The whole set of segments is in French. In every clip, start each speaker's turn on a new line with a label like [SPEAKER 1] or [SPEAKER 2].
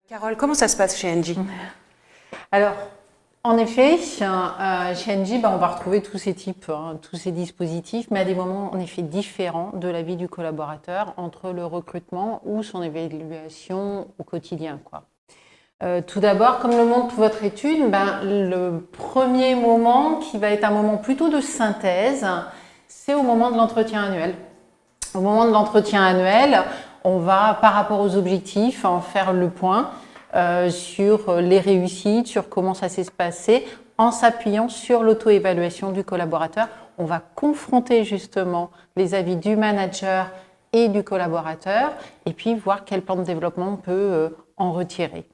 [SPEAKER 1] Carole, comment ça se passe chez Engie?
[SPEAKER 2] Alors, en effet, chez Engie, on va retrouver tous ces types, tous ces dispositifs, mais à des moments en effet différents de la vie du collaborateur entre le recrutement ou son évaluation au quotidien, quoi. Tout d'abord, comme le montre votre étude, le premier moment qui va être un moment plutôt de synthèse, c'est au moment de l'entretien annuel. Au moment de l'entretien annuel, on va, par rapport aux objectifs, en faire le point sur les réussites, sur comment ça s'est passé, en s'appuyant sur l'auto-évaluation du collaborateur. On va confronter justement les avis du manager et du collaborateur et puis voir quel plan de développement on peut en retirer.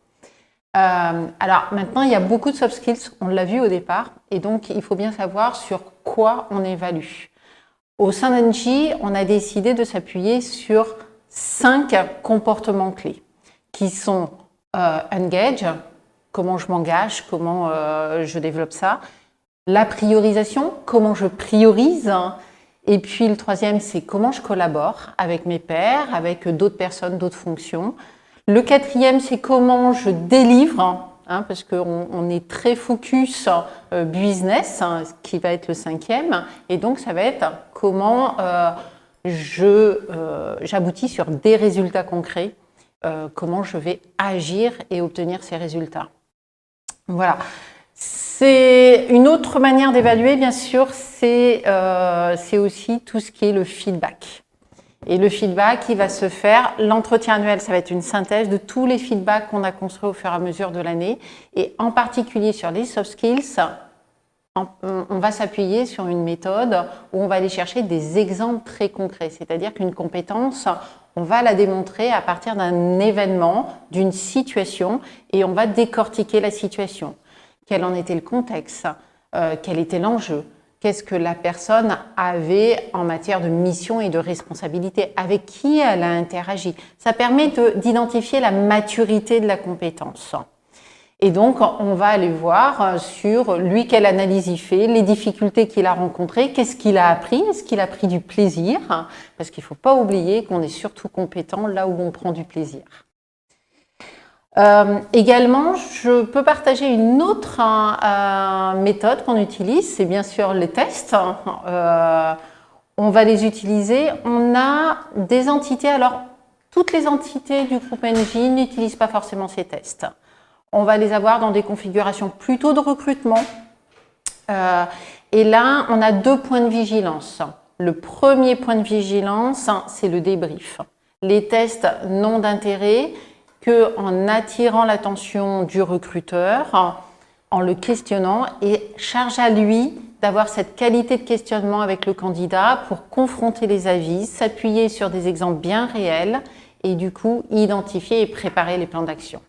[SPEAKER 2] Alors maintenant, il y a beaucoup de soft skills, on l'a vu au départ, et donc il faut bien savoir sur quoi on évalue. Au sein d'Engie, on a décidé de s'appuyer sur 5 comportements clés qui sont engage, comment je m'engage, comment je développe ça, la priorisation, comment je priorise, et puis le troisième, c'est comment je collabore avec mes pairs, avec d'autres personnes, d'autres fonctions. Le quatrième, c'est comment je délivre, parce qu'on est très focus business, ce qui va être le 5e, et donc ça va être comment j'aboutis sur des résultats concrets, comment je vais agir et obtenir ces résultats. Voilà. C'est une autre manière d'évaluer, bien sûr, c'est aussi tout ce qui est le feedback. Et le feedback, il va se faire, l'entretien annuel, ça va être une synthèse de tous les feedbacks qu'on a construits au fur et à mesure de l'année. Et en particulier sur les soft skills, on va s'appuyer sur une méthode où on va aller chercher des exemples très concrets. C'est-à-dire qu'une compétence, on va la démontrer à partir d'un événement, d'une situation, et on va décortiquer la situation. Quel en était le contexte? Quel était l'enjeu? Qu'est-ce que la personne avait en matière de mission et de responsabilité? Avec qui elle a interagi? Ça permet d'identifier la maturité de la compétence. Et donc, on va aller voir sur lui, quelle analyse il fait, les difficultés qu'il a rencontrées, qu'est-ce qu'il a appris, est-ce qu'il a pris du plaisir? Parce qu'il ne faut pas oublier qu'on est surtout compétent là où on prend du plaisir. Également, je peux partager une autre méthode qu'on utilise, c'est bien sûr les tests. On va les utiliser. On a des entités, alors toutes les entités du groupe Engie n'utilisent pas forcément ces tests. On va les avoir dans des configurations plutôt de recrutement. Et là, on a 2 points de vigilance. Le premier point de vigilance, c'est le débrief. Les tests non d'intérêt, qu'en attirant l'attention du recruteur, en le questionnant, et charge à lui d'avoir cette qualité de questionnement avec le candidat pour confronter les avis, s'appuyer sur des exemples bien réels et du coup identifier et préparer les plans d'action.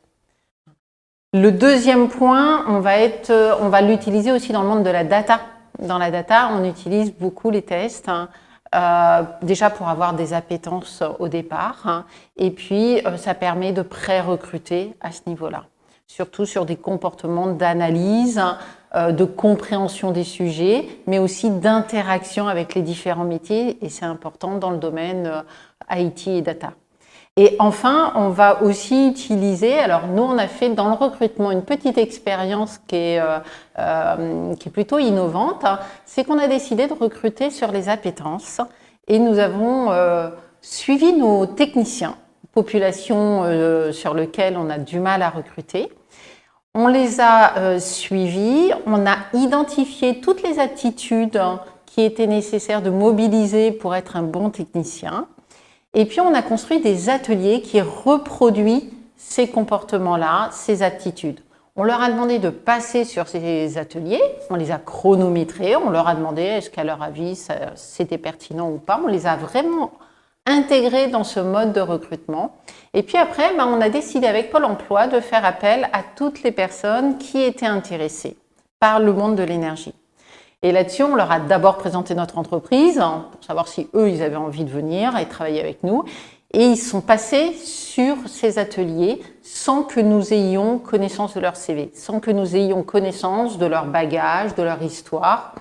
[SPEAKER 2] Le deuxième point, on va l'utiliser aussi dans le monde de la data. Dans la data, on utilise beaucoup les tests, déjà pour avoir des appétences au départ, et puis ça permet de pré-recruter à ce niveau-là, surtout sur des comportements d'analyse, de compréhension des sujets, mais aussi d'interaction avec les différents métiers, et c'est important dans le domaine IT et data. Et enfin, on va aussi utiliser, alors nous on a fait dans le recrutement une petite expérience qui est plutôt innovante, c'est qu'on a décidé de recruter sur les appétences et nous avons suivi nos techniciens, population sur laquelle on a du mal à recruter. On les a suivis, on a identifié toutes les aptitudes qui étaient nécessaires de mobiliser pour être un bon technicien. Et puis, on a construit des ateliers qui reproduisent ces comportements-là, ces aptitudes. On leur a demandé de passer sur ces ateliers, on les a chronométrés, on leur a demandé est-ce qu'à leur avis c'était pertinent ou pas. On les a vraiment intégrés dans ce mode de recrutement. Et puis après, on a décidé avec Pôle emploi de faire appel à toutes les personnes qui étaient intéressées par le monde de l'énergie. Et là-dessus, on leur a d'abord présenté notre entreprise pour savoir si eux, ils avaient envie de venir et travailler avec nous. Et ils sont passés sur ces ateliers sans que nous ayons connaissance de leur CV, sans que nous ayons connaissance de leur bagage, de leur histoire.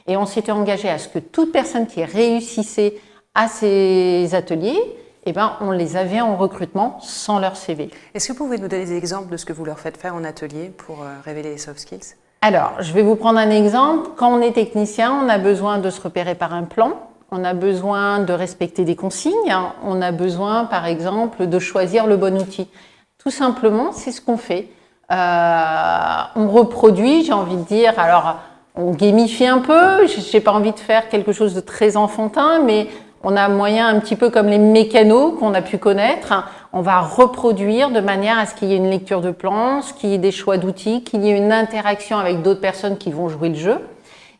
[SPEAKER 2] Et on s'était engagé à ce que toute personne qui réussissait à ces ateliers eh ben, on les avait en recrutement sans leur CV.
[SPEAKER 1] Est-ce que vous pouvez nous donner des exemples de ce que vous leur faites faire en atelier pour révéler les soft skills?
[SPEAKER 2] Alors, je vais vous prendre un exemple. Quand on est technicien, on a besoin de se repérer par un plan. On a besoin de respecter des consignes. On a besoin, par exemple, de choisir le bon outil. Tout simplement, c'est ce qu'on fait. On reproduit, j'ai envie de dire, alors on gamifie un peu. Je n'ai pas envie de faire quelque chose de très enfantin, mais on a moyen, un petit peu comme les mécanos qu'on a pu connaître, on va reproduire de manière à ce qu'il y ait une lecture de plan, qu'il y ait des choix d'outils, qu'il y ait une interaction avec d'autres personnes qui vont jouer le jeu.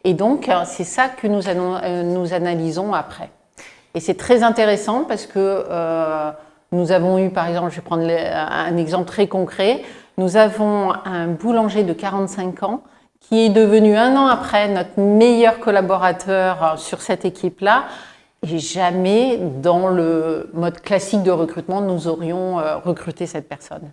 [SPEAKER 2] Et donc, c'est ça que nous analysons après. Et c'est très intéressant parce que nous avons eu, par exemple, je vais prendre un exemple très concret, nous avons un boulanger de 45 ans qui est devenu 1 an après notre meilleur collaborateur sur cette équipe-là. Et jamais, dans le mode classique de recrutement, nous aurions recruté cette personne.